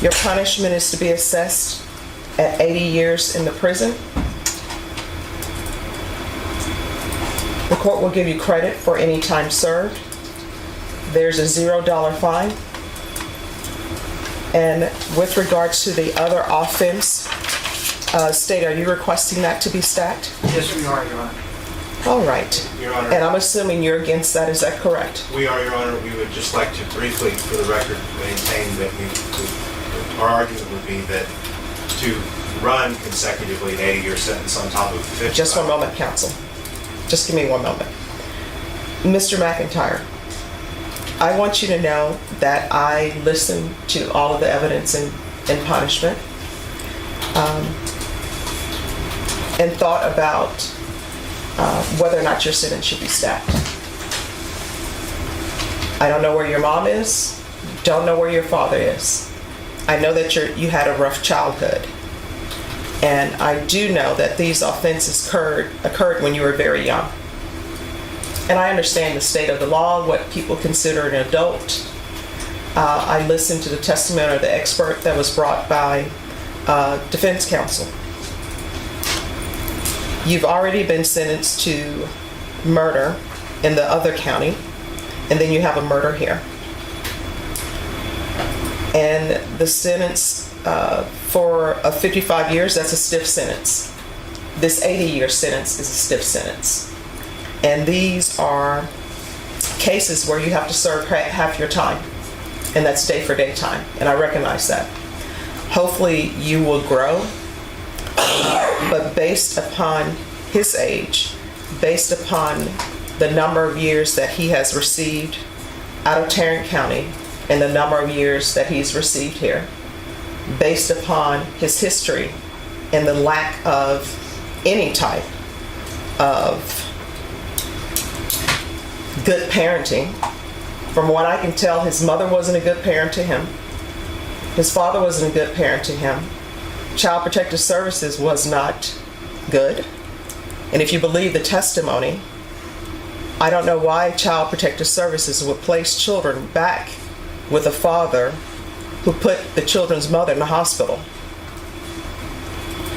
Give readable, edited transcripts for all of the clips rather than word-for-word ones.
Your punishment is to be assessed at 80 years in the prison. The court will give you credit for any time served. There's a $0 fine. And with regards to the other offense, State, are you requesting that to be stacked? Yes, we are, Your Honor. All right. Your Honor. And I'm assuming you're against that, is that correct? We are, Your Honor. We would just like to briefly, for the record, maintain that our argument would be that to run consecutively an 80-year sentence on top of 50. Just one moment, counsel. Just give me one moment. Mr. McIntyre, I want you to know that I listened to all of the evidence in punishment and thought about whether or not your sentence should be stacked. I don't know where your mom is, don't know where your father is. I know that you had a rough childhood. And I do know that these offenses occurred when you were very young. And I understand the state of the law, what people consider an adult. I listened to the testimony of the expert that was brought by defense counsel. You've already been sentenced to murder in the other county, and then you have a murder here. And the sentence for 55 years, that's a stiff sentence. This 80-year sentence is a stiff sentence. And these are cases where you have to serve half your time, and that's day for day time, and I recognize that. Hopefully you will grow, but based upon his age, based upon the number of years that he has received out of Tarrant County and the number of years that he's received here, based upon his history and the lack of any type of good parenting. From what I can tell, his mother wasn't a good parent to him. His father wasn't a good parent to him. Child Protective Services was not good. And if you believe the testimony, I don't know why Child Protective Services would place children back with a father who put the children's mother in the hospital.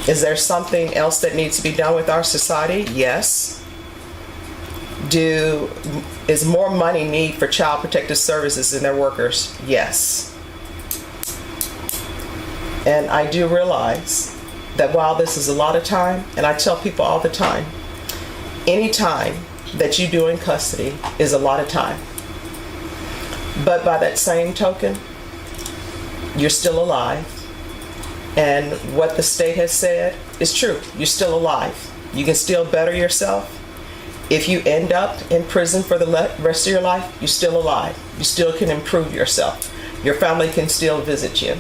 Is there something else that needs to be done with our society? Yes. Is more money need for Child Protective Services and their workers? Yes. And I do realize that while this is a lot of time, and I tell people all the time, any time that you do in custody is a lot of time. But by that same token, you're still alive. And what the state has said is true. You're still alive. You can still better yourself. If you end up in prison for the rest of your life, you're still alive. You still can improve yourself. Your family can still visit you.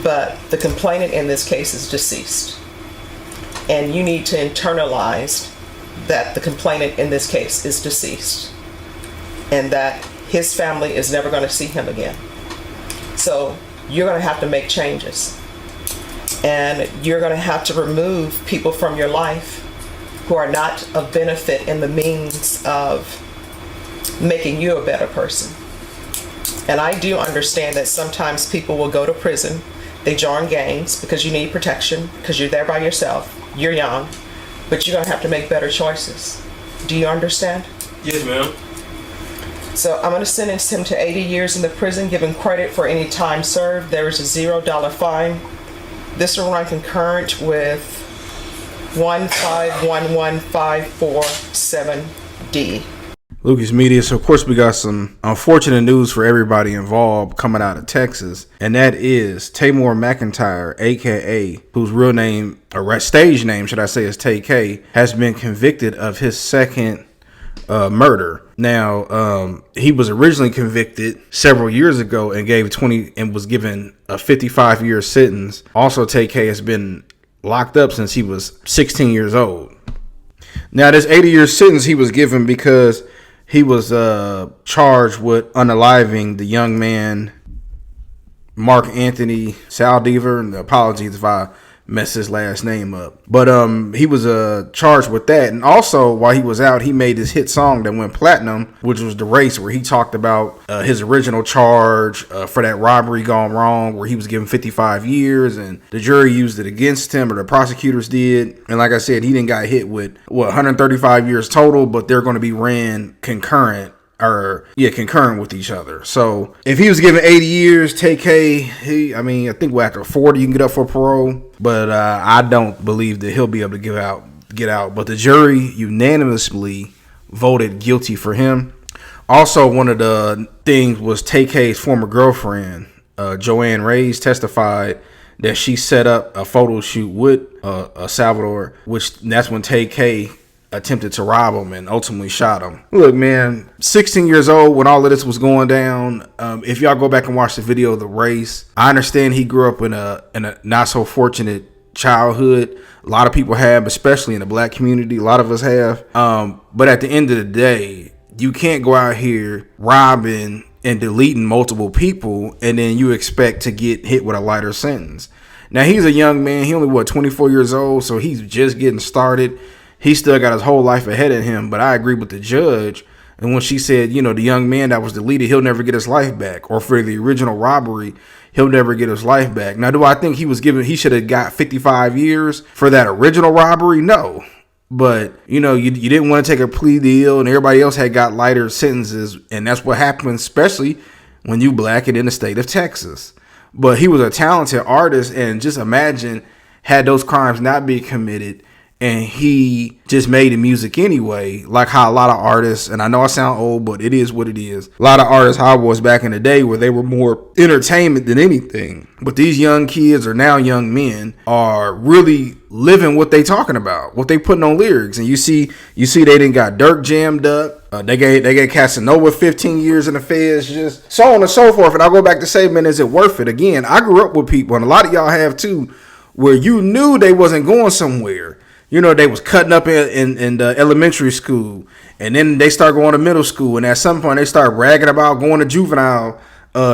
But the complainant in this case is deceased. And you need to internalize that the complainant in this case is deceased. And that his family is never going to see him again. So you're going to have to make changes. And you're going to have to remove people from your life who are not of benefit in the means of making you a better person. And I do understand that sometimes people will go to prison, they join gangs because you need protection, because you're there by yourself, you're young, but you're gonna have to make better choices. Do you understand? Yes, ma'am. So I'm gonna sentence him to 80 years in the prison, give him credit for any time served. There is a $0 fine. This will run concurrent with 1511547D. Lucas Media. So of course we got some unfortunate news for everybody involved coming out of Texas, and that is Tamor McIntyre, aka whose real name or stage name should I say is Tay K, has been convicted of his second murder. Now he was originally convicted several years ago and was given a 55-year sentence. Also, Tay K has been locked up since he was 16 years old. Now this 80-year sentence he was given because he was charged with unaliving the young man Mark Anthony Saldivar, and apologies if I mess his last name up. But he was charged with that. And also, while he was out, he made this hit song that went platinum, which was The Race, where he talked about his original charge for that robbery gone wrong, where he was given 55 years and the jury used it against him, or the prosecutors did. And like I said, he didn't got hit with 135 years total, but they're going to be ran concurrent with each other. So if he was given 80 years, TK, I think after 40 you can get up for parole, but I don't believe that he'll be able to get out. But the jury unanimously voted guilty for him. Also, one of the things was TK's former girlfriend, Joanne Reyes, testified that she set up a photo shoot with Salvador, that's when TK attempted to rob him and ultimately shot him. Look, man, 16 years old when all of this was going down. If y'all go back and watch the video of The Race, I understand he grew up in a not so fortunate childhood. A lot of people have, especially in the black community. A lot of us have. But at the end of the day, you can't go out here robbing and deleting multiple people and then you expect to get hit with a lighter sentence. Now, he's a young man. He only, 24 years old, so he's just getting started. He still got his whole life ahead of him, but I agree with the judge. And when she said, the young man that was deleted, he'll never get his life back, or for the original robbery, he'll never get his life back. Now, do I think he should have got 55 years for that original robbery? No. But, you didn't want to take a plea deal, and everybody else had got lighter sentences, and that's what happens, especially when you black and in the state of Texas. But he was a talented artist, and just imagine had those crimes not been committed, and he just made the music anyway, like how a lot of artists, and I know I sound old, but it is what it is. A lot of artists how it was back in the day where they were more entertainment than anything. But these young kids, or now young men, are really living what they talking about, what they putting on lyrics. And you see they didn't got Dirk jammed up. They gave Casanova 15 years in the feds, just so on and so forth. And I go back to say, man, is it worth it? Again, I grew up with people, and a lot of y'all have too, where you knew they wasn't going somewhere. They was cutting up in the elementary school, and then they start going to middle school, and at some point they start bragging about going to juvenile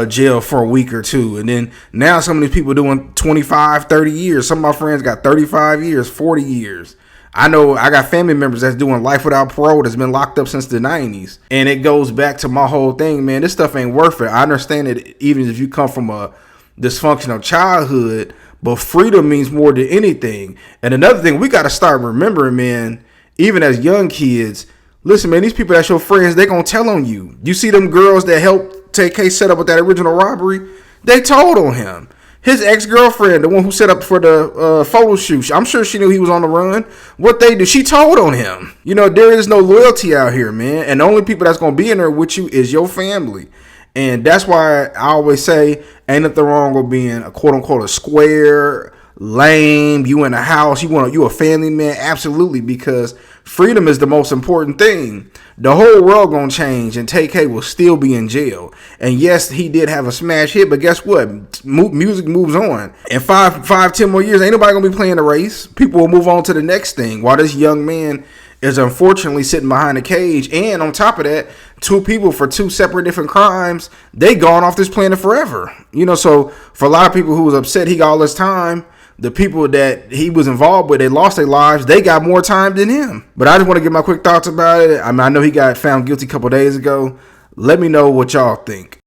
jail for a week or two. And then now some of these people doing 25, 30 years. Some of my friends got 35 years, 40 years. I know I got family members that's doing life without parole that's been locked up since the 90s. And it goes back to my whole thing, man. This stuff ain't worth it. I understand it even if you come from a dysfunctional childhood, but freedom means more than anything. And another thing we got to start remembering, man, even as young kids, listen, man, these people that's your friends, they going to tell on you. You see them girls that helped TK set up with that original robbery? They told on him. His ex-girlfriend, the one who set up for the photo shoot, I'm sure she knew he was on the run. What they do, she told on him. There is no loyalty out here, man. And the only people that's going to be in there with you is your family. And that's why I always say, ain't nothing wrong with being a quote-unquote a square, lame, you in a house, you a family man, absolutely, because freedom is the most important thing. The whole world gonna change, and TK will still be in jail. And yes, he did have a smash hit, but guess what? Music moves on. In 10 more years, ain't nobody gonna be playing The Race. People will move on to the next thing, while this young man is unfortunately sitting behind a cage. And on top of that, two people for two separate different crimes, they gone off this planet forever. So for a lot of people who was upset he got all this time, the people that he was involved with, they lost their lives, they got more time than him. But I just want to get my quick thoughts about it. I know he got found guilty a couple days ago. Let me know what y'all think.